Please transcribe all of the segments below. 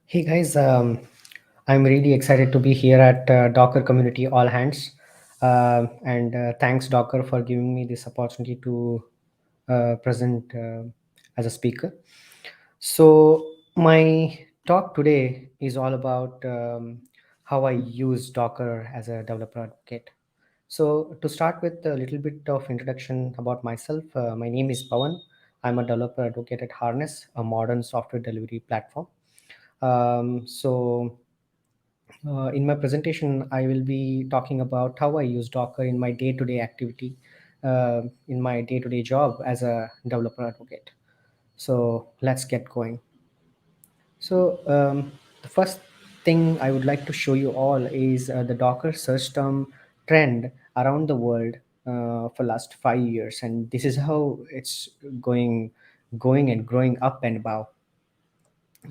Hey guys, I'm really excited to be here at Docker Community All Hands. And thanks, Docker, for giving me this opportunity to present as a speaker. So, my talk today is all about how I use Docker as a developer advocate. So, to start with a little bit of introduction about myself, my name is Pavan. I'm a developer advocate at Harness, a modern software delivery platform. So, in my presentation, I will be talking about how I use Docker in my day-to-day activity, in my day-to-day job as a developer advocate. So let's get going. So the first thing I would like to show you all is the Docker search term trend around the world for last 5 years, and this is how it's going and growing up and above.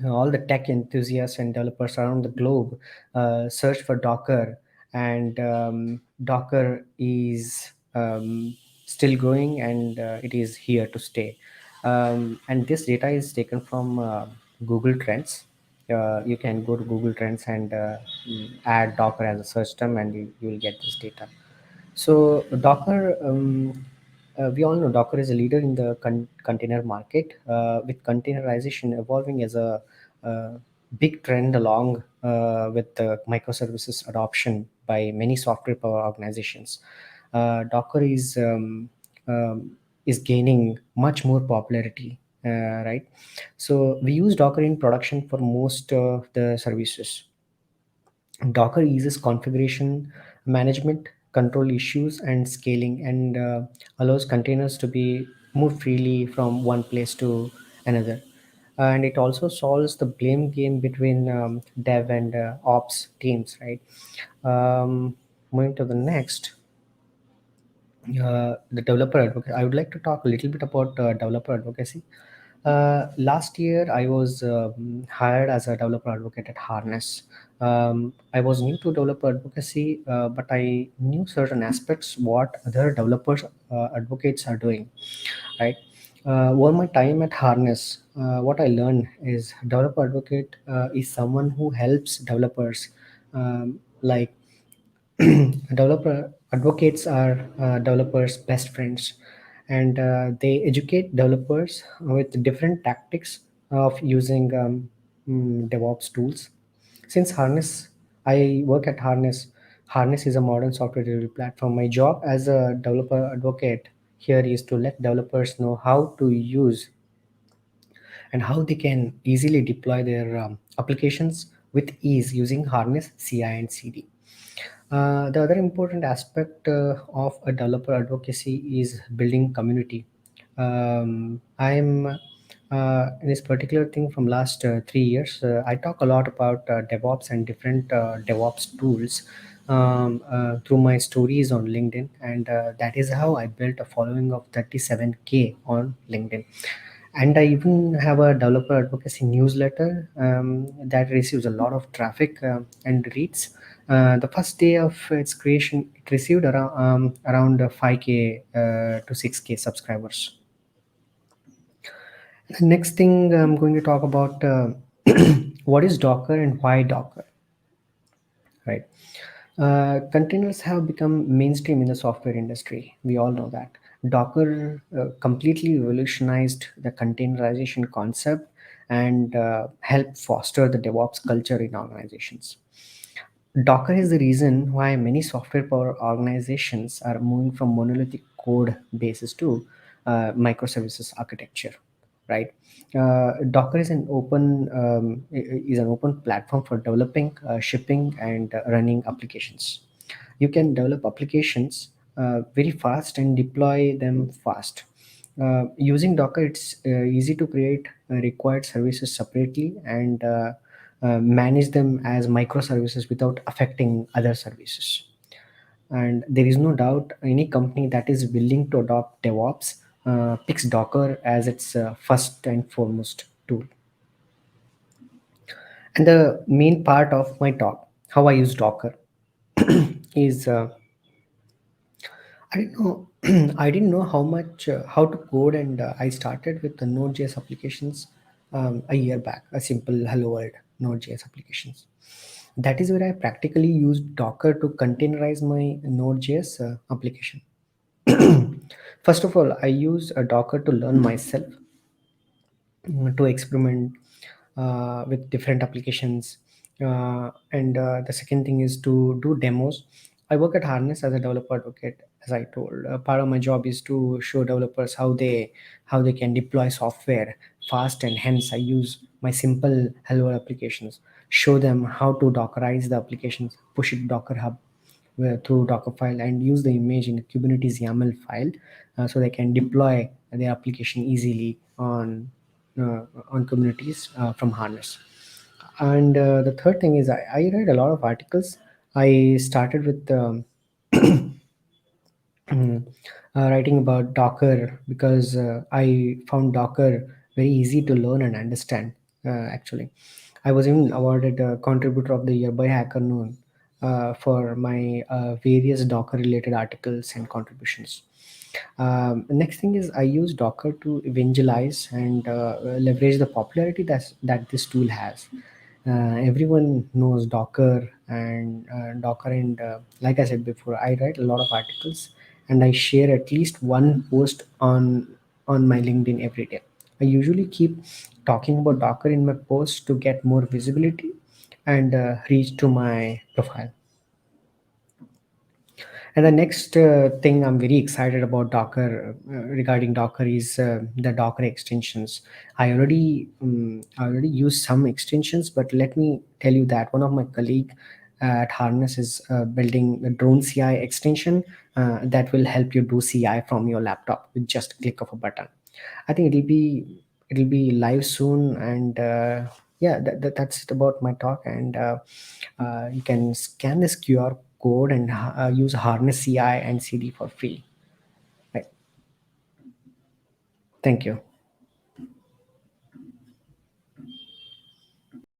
All the tech enthusiasts and developers around the globe search for Docker, and Docker is still growing, and it is here to stay. And this data is taken from Google Trends. You can go to Google Trends and add Docker as a search term, and you will get this data. So Docker, we all know Docker is a leader in the container market, with containerization evolving as a big trend along with the microservices adoption by many software power organizations. Docker is gaining much more popularity, right? So we use Docker in production for most of the services. Docker eases configuration management, control issues, and scaling, and allows containers to be moved freely from one place to another. And it also solves the blame game between dev and ops teams, right? Moving to the next, the developer advocacy. I would like to talk a little bit about developer advocacy. Last year, I was hired as a developer advocate at Harness. I was new to developer advocacy, but I knew certain aspects what other developers advocates are doing, right? Over my time at Harness, what I learned is developer advocate is someone who helps developers, like developer advocates are developers best friends, and they educate developers with different tactics of using DevOps tools. Since Harness, I work at Harness. Harness is a modern software delivery platform. My job as a developer advocate here is to let developers know how to use and how they can easily deploy their applications with ease using Harness CI and CD. The other important aspect of a developer advocacy is building community. I'm in this particular thing from last 3 years. I talk a lot about DevOps and different DevOps tools through my stories on LinkedIn, and that is how I built a following of 37K on LinkedIn. And I even have a developer advocacy newsletter that receives a lot of traffic and reads. The first day of its creation, it received around 5K to 6K subscribers. The next thing I'm going to talk about, what is Docker and why Docker, right? Containers have become mainstream in the software industry. We all know that. Docker completely revolutionized the containerization concept and helped foster the DevOps culture in organizations. Docker is the reason why many software power organizations are moving from monolithic code bases to microservices architecture, right? Docker is an open platform for developing, shipping, and running applications. You can develop applications very fast and deploy them fast. Using Docker, it's easy to create required services separately and manage them as microservices without affecting other services. And there is no doubt any company that is willing to adopt DevOps picks Docker as its first and foremost tool. And the main part of my talk, how I use Docker, is I didn't know I didn't know how to code, and I started with the Node.js applications a year back, a simple hello world. Node.js applications. That is where I practically use Docker to containerize my Node.js application. First of all, I use a Docker to learn myself, to experiment with different applications. And the second thing is to do demos. I work at Harness as a developer advocate, as I told. Part of my job is to show developers how they can deploy software fast, and hence I use my simple hello applications. Show them how to Dockerize the applications, push it to Docker Hub through Dockerfile, and use the image in a Kubernetes YAML file, so they can deploy their application easily on Kubernetes from Harness. And the third thing is I read a lot of articles. I started with writing about Docker because I found Docker very easy to learn and understand. Actually, I was even awarded Contributor of the Year by HackerNoon for my various Docker-related articles and contributions. Next thing is I use Docker to evangelize and leverage the popularity that this tool has. Everyone knows Docker, and like I said before, I write a lot of articles, and I share at least one post on my LinkedIn every day. I usually keep talking about Docker in my posts to get more visibility and reach to my profile. And the next thing I'm very excited about regarding Docker is the Docker extensions. I already use some extensions, but let me tell you that one of my colleague at Harness is building a drone CI extension that will help you do CI from your laptop with just a click of a button. I think it'll be live soon, and yeah, that's it about my talk. And you can scan this QR code and use Harness CI and CD for free. Right. Thank you.